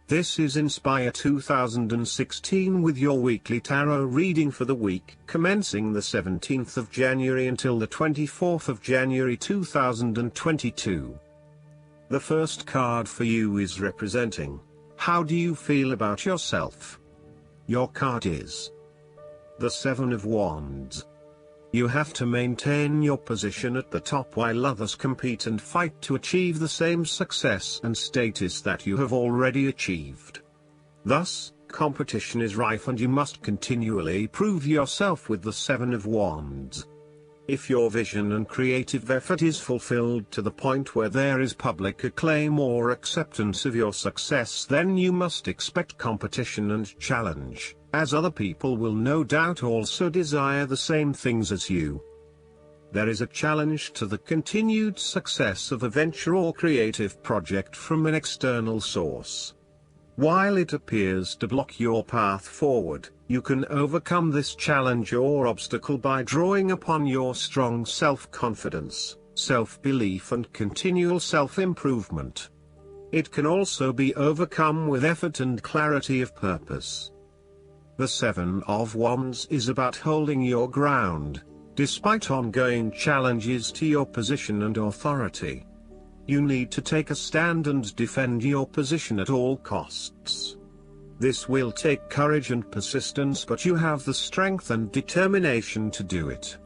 This is Inspire 2016 with your weekly tarot reading for the week commencing the 17th of January until the 24th of January 2022. The first card for you is representing, how do you feel about yourself? Your card is the Seven of Wands. You have to maintain your position at the top while others compete and fight to achieve the same success and status that you have already achieved. Thus, competition is rife and you must continually prove yourself with the Seven of Wands. If your vision and creative effort is fulfilled to the point where there is public acclaim or acceptance of your success, then you must expect competition and challenge, as other people will no doubt also desire the same things as you. There is a challenge to the continued success of a venture or creative project from an external source. While it appears to block your path forward, you can overcome this challenge or obstacle by drawing upon your strong self-confidence, self-belief and continual self-improvement. It can also be overcome with effort and clarity of purpose. The Seven of Wands is about holding your ground, despite ongoing challenges to your position and authority. You need to take a stand and defend your position at all costs. This will take courage and persistence, but you have the strength and determination to do it.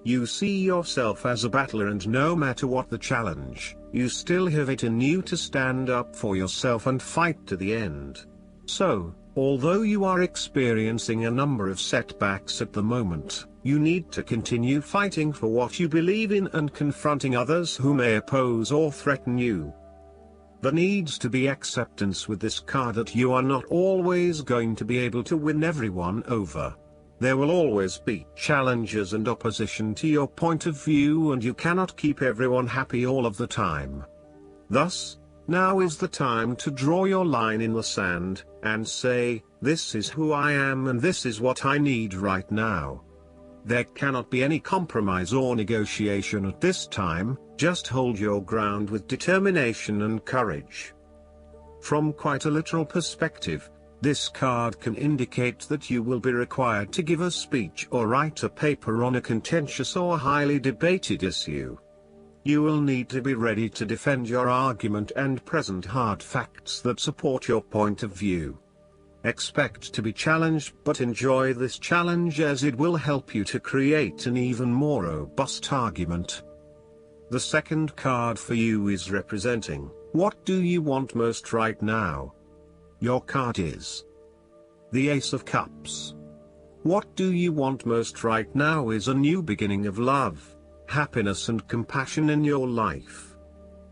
You see yourself as a battler, and no matter what the challenge, you still have it in you to stand up for yourself and fight to the end. So, although you are experiencing a number of setbacks at the moment, you need to continue fighting for what you believe in and confronting others who may oppose or threaten you. There needs to be acceptance with this card that you are not always going to be able to win everyone over. There will always be challenges and opposition to your point of view, and you cannot keep everyone happy all of the time. Thus, now is the time to draw your line in the sand, and say, this is who I am and this is what I need right now. There cannot be any compromise or negotiation at this time, just hold your ground with determination and courage. From quite a literal perspective, this card can indicate that you will be required to give a speech or write a paper on a contentious or highly debated issue. You will need to be ready to defend your argument and present hard facts that support your point of view. Expect to be challenged, but enjoy this challenge as it will help you to create an even more robust argument. The second card for you is representing, what do you want most right now? Your card is the Ace of Cups. What do you want most right now is a new beginning of love, happiness and compassion in your life.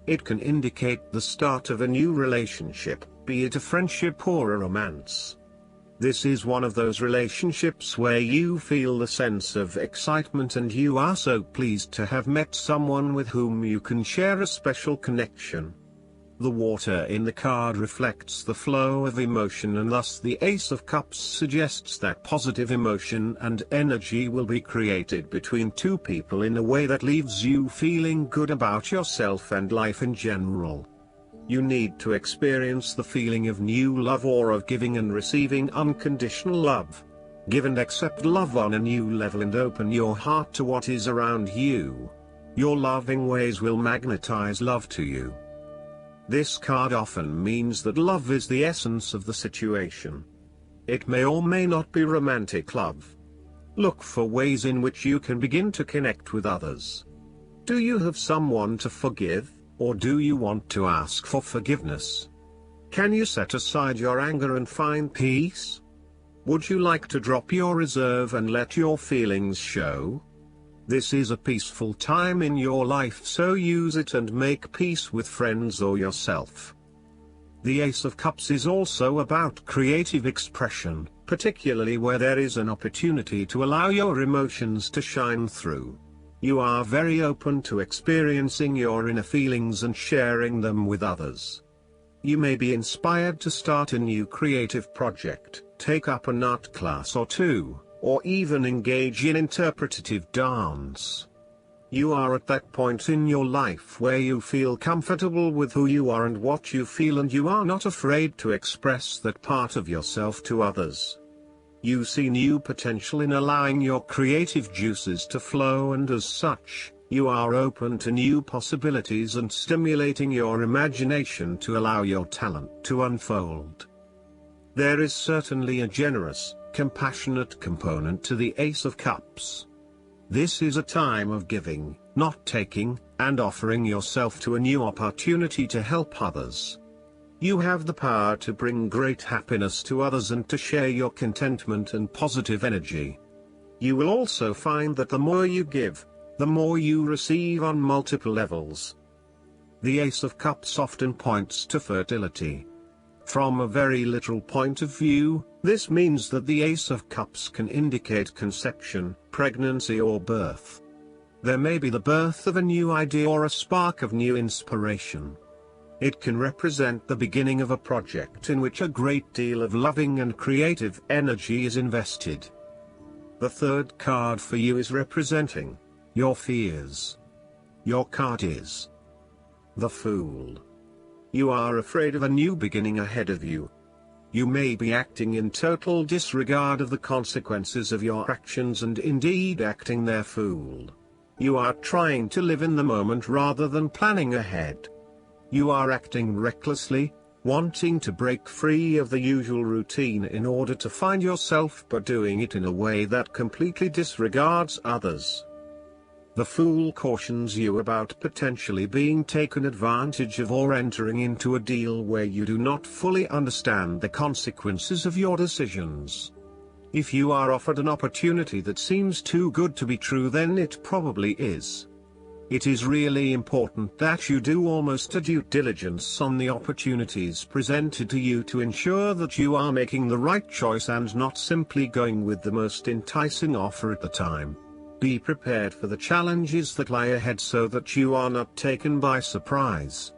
It can indicate the start of a new relationship, be it a friendship or a romance. This is one of those relationships where you feel the sense of excitement and you are so pleased to have met someone with whom you can share a special connection. The water in the card reflects the flow of emotion, and thus the Ace of Cups suggests that positive emotion and energy will be created between two people in a way that leaves you feeling good about yourself and life in general. You need to experience the feeling of new love or of giving and receiving unconditional love. Give and accept love on a new level and open your heart to what is around you. Your loving ways will magnetize love to you. This card often means that love is the essence of the situation. It may or may not be romantic love. Look for ways in which you can begin to connect with others. Do you have someone to forgive, or do you want to ask for forgiveness? Can you set aside your anger and find peace? Would you like to drop your reserve and let your feelings show? This is a peaceful time in your life, so use it and make peace with friends or yourself. The Ace of Cups is also about creative expression, particularly where there is an opportunity to allow your emotions to shine through. You are very open to experiencing your inner feelings and sharing them with others. You may be inspired to start a new creative project, take up an art class or two, or even engage in interpretative dance. You are at that point in your life where you feel comfortable with who you are and what you feel, and you are not afraid to express that part of yourself to others. You see new potential in allowing your creative juices to flow, and as such, you are open to new possibilities and stimulating your imagination to allow your talent to unfold. There is certainly a generous, compassionate component to the Ace of Cups. This is a time of giving, not taking, and offering yourself to a new opportunity to help others. You have the power to bring great happiness to others and to share your contentment and positive energy. You will also find that the more you give, the more you receive on multiple levels. The Ace of Cups often points to fertility. From a very literal point of view, this means that the Ace of Cups can indicate conception, pregnancy, or birth. There may be the birth of a new idea or a spark of new inspiration. It can represent the beginning of a project in which a great deal of loving and creative energy is invested. The third card for you is representing your fears. Your card is the Fool. You are afraid of a new beginning ahead of you. You may be acting in total disregard of the consequences of your actions and indeed acting their fool. You are trying to live in the moment rather than planning ahead. You are acting recklessly, wanting to break free of the usual routine in order to find yourself, but doing it in a way that completely disregards others. The Fool cautions you about potentially being taken advantage of or entering into a deal where you do not fully understand the consequences of your decisions. If you are offered an opportunity that seems too good to be true, then it probably is. It is really important that you do almost a due diligence on the opportunities presented to you to ensure that you are making the right choice and not simply going with the most enticing offer at the time. Be prepared for the challenges that lie ahead so that you are not taken by surprise.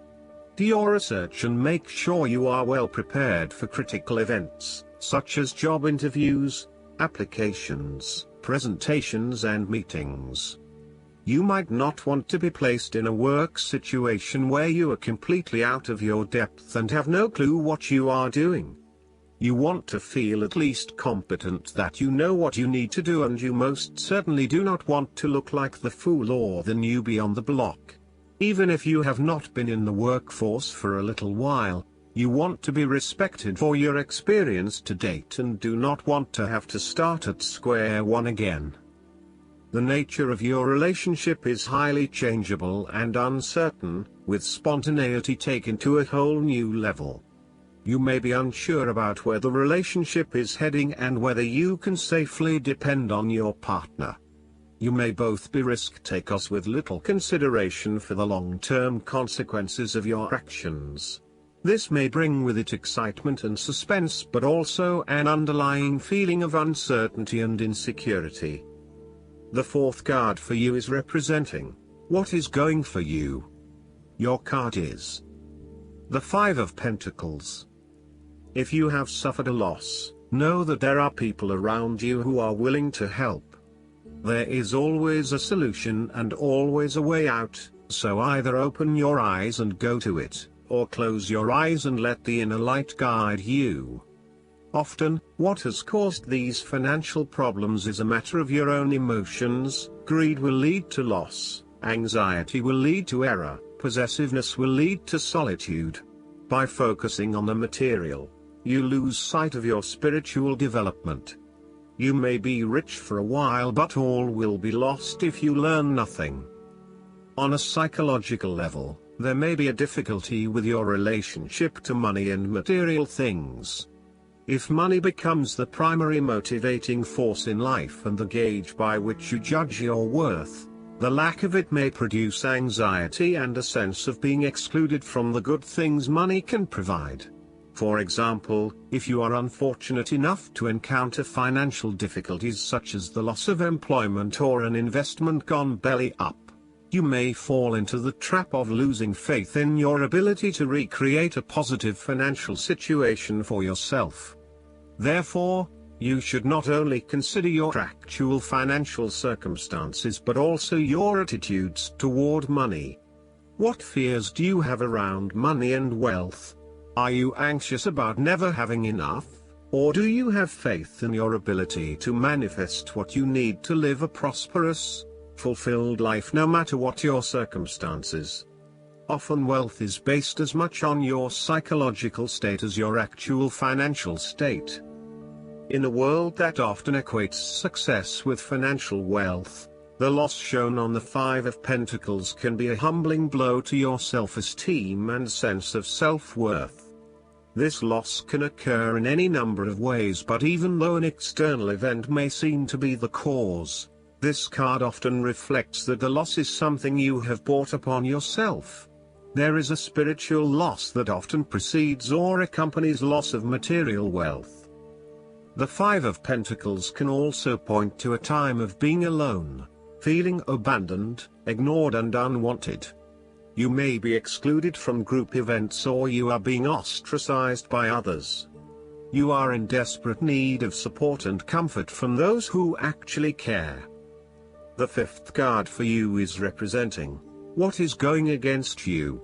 Do your research and make sure you are well prepared for critical events, such as job interviews, applications, presentations, and meetings. You might not want to be placed in a work situation where you are completely out of your depth and have no clue what you are doing. You want to feel at least competent, that you know what you need to do, and you most certainly do not want to look like the fool or the newbie on the block. Even if you have not been in the workforce for a little while, you want to be respected for your experience to date and do not want to have to start at square one again. The nature of your relationship is highly changeable and uncertain, with spontaneity taken to a whole new level. You may be unsure about where the relationship is heading and whether you can safely depend on your partner. You may both be risk takers with little consideration for the long-term consequences of your actions. This may bring with it excitement and suspense, but also an underlying feeling of uncertainty and insecurity. The fourth card for you is representing what is going for you. Your card is the Five of Pentacles. If you have suffered a loss, know that there are people around you who are willing to help. There is always a solution and always a way out, so either open your eyes and go to it, or close your eyes and let the inner light guide you. Often, what has caused these financial problems is a matter of your own emotions. Greed will lead to loss, anxiety will lead to error, possessiveness will lead to solitude. By focusing on the material, you lose sight of your spiritual development. You may be rich for a while, but all will be lost if you learn nothing. On a psychological level, there may be a difficulty with your relationship to money and material things. If money becomes the primary motivating force in life and the gauge by which you judge your worth, the lack of it may produce anxiety and a sense of being excluded from the good things money can provide. For example, if you are unfortunate enough to encounter financial difficulties such as the loss of employment or an investment gone belly up, you may fall into the trap of losing faith in your ability to recreate a positive financial situation for yourself. Therefore, You should not only consider your actual financial circumstances but also your attitudes toward money. What fears do you have around money and wealth? Are you anxious about never having enough, or do you have faith in your ability to manifest what you need to live a prosperous, fulfilled life no matter what your circumstances? Often wealth is based as much on your psychological state as your actual financial state. In a world that often equates success with financial wealth, the loss shown on the Five of Pentacles can be a humbling blow to your self-esteem and sense of self-worth. This loss can occur in any number of ways, but even though an external event may seem to be the cause, this card often reflects that the loss is something you have brought upon yourself. There is a spiritual loss that often precedes or accompanies loss of material wealth. The Five of Pentacles can also point to a time of being alone, feeling abandoned, ignored and unwanted. You may be excluded from group events or you are being ostracized by others. You are in desperate need of support and comfort from those who actually care. The fifth card for you is representing what is going against you.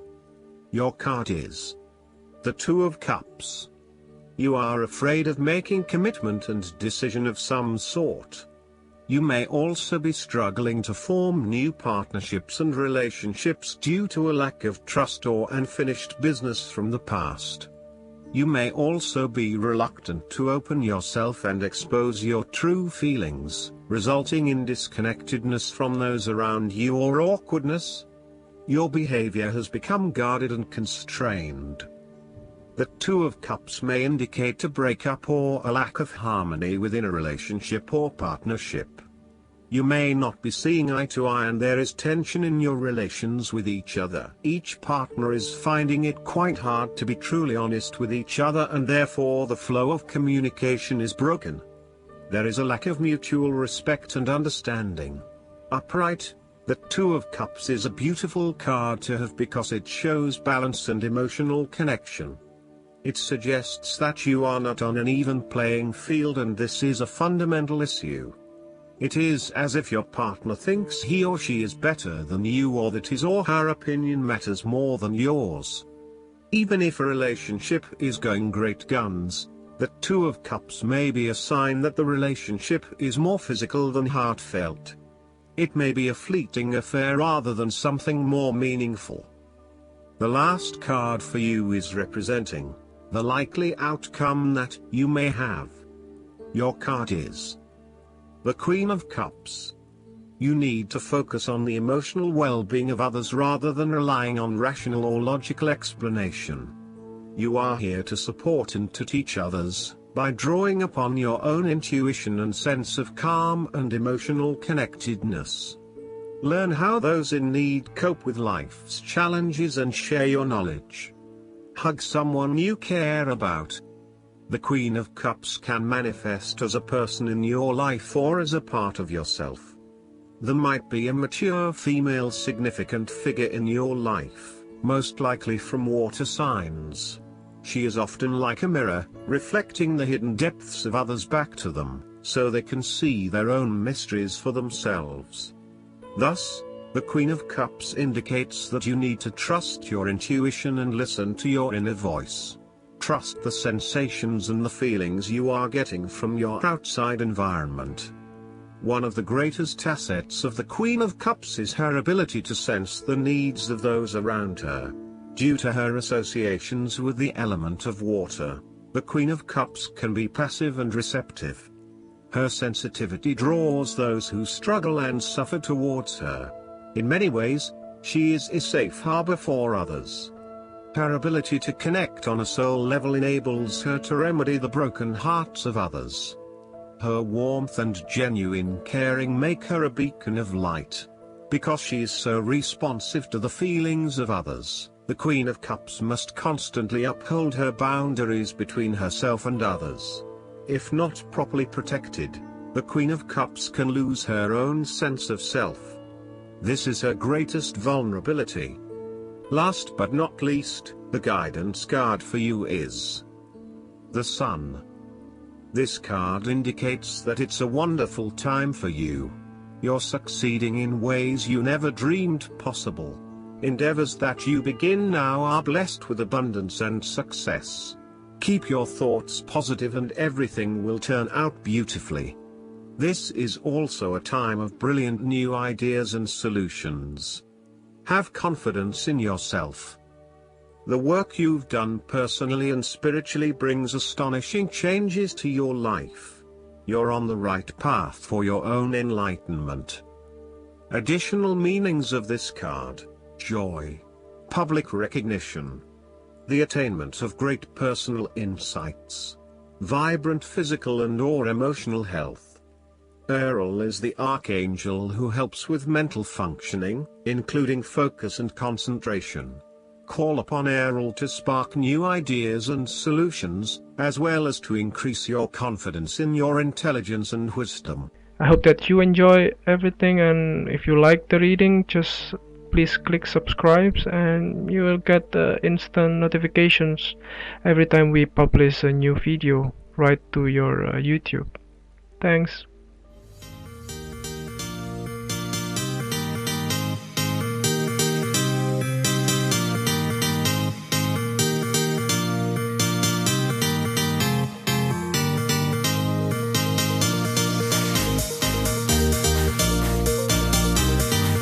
Your card is the Two of Cups. You are afraid of making commitment and decision of some sort. You may also be struggling to form new partnerships and relationships due to a lack of trust or unfinished business from the past. You may also be reluctant to open yourself and expose your true feelings, resulting in disconnectedness from those around you or awkwardness. Your behavior has become guarded and constrained. The Two of Cups may indicate a breakup or a lack of harmony within a relationship or partnership. You may not be seeing eye to eye and there is tension in your relations with each other. Each partner is finding it quite hard to be truly honest with each other and therefore the flow of communication is broken. There is a lack of mutual respect and understanding. Upright, the Two of Cups is a beautiful card to have because it shows balance and emotional connection. It suggests that you are not on an even playing field and this is a fundamental issue. It is as if your partner thinks he or she is better than you or that his or her opinion matters more than yours. Even if a relationship is going great guns, the Two of Cups may be a sign that the relationship is more physical than heartfelt. It may be a fleeting affair rather than something more meaningful. The last card for you is representing the likely outcome that you may have. Your card is the Queen of Cups. You need to focus on the emotional well-being of others rather than relying on rational or logical explanation. You are here to support and to teach others, by drawing upon your own intuition and sense of calm and emotional connectedness. Learn how those in need cope with life's challenges and share your knowledge. Hug someone you care about. The Queen of Cups can manifest as a person in your life or as a part of yourself. There might be a mature female significant figure in your life, most likely from water signs. She is often like a mirror, reflecting the hidden depths of others back to them, so they can see their own mysteries for themselves. Thus, the Queen of Cups indicates that you need to trust your intuition and listen to your inner voice. Trust the sensations and the feelings you are getting from your outside environment. One of the greatest assets of the Queen of Cups is her ability to sense the needs of those around her. Due to her associations with the element of water, the Queen of Cups can be passive and receptive. Her sensitivity draws those who struggle and suffer towards her. In many ways, she is a safe harbor for others. Her ability to connect on a soul level enables her to remedy the broken hearts of others. Her warmth and genuine caring make her a beacon of light. Because she is so responsive to the feelings of others, the Queen of Cups must constantly uphold her boundaries between herself and others. If not properly protected, the Queen of Cups can lose her own sense of self. This is her greatest vulnerability. Last but not least, the guidance card for you is the Sun. This card indicates that it's a wonderful time for you. You're succeeding in ways you never dreamed possible. Endeavors that you begin now are blessed with abundance and success. Keep your thoughts positive and everything will turn out beautifully. This is also a time of brilliant new ideas and solutions. Have confidence in yourself. The work you've done personally and spiritually brings astonishing changes to your life. You're on the right path for your own enlightenment. Additional meanings of this card: joy, public recognition, the attainment of great personal insights, vibrant physical and/or emotional health. Ariel is the archangel who helps with mental functioning, including focus and concentration. Call upon Ariel to spark new ideas and solutions, as well as to increase your confidence in your intelligence and wisdom. I hope that you enjoy everything, and if you like the reading, just please click subscribe and you will get instant notifications every time we publish a new video right to your YouTube. Thanks.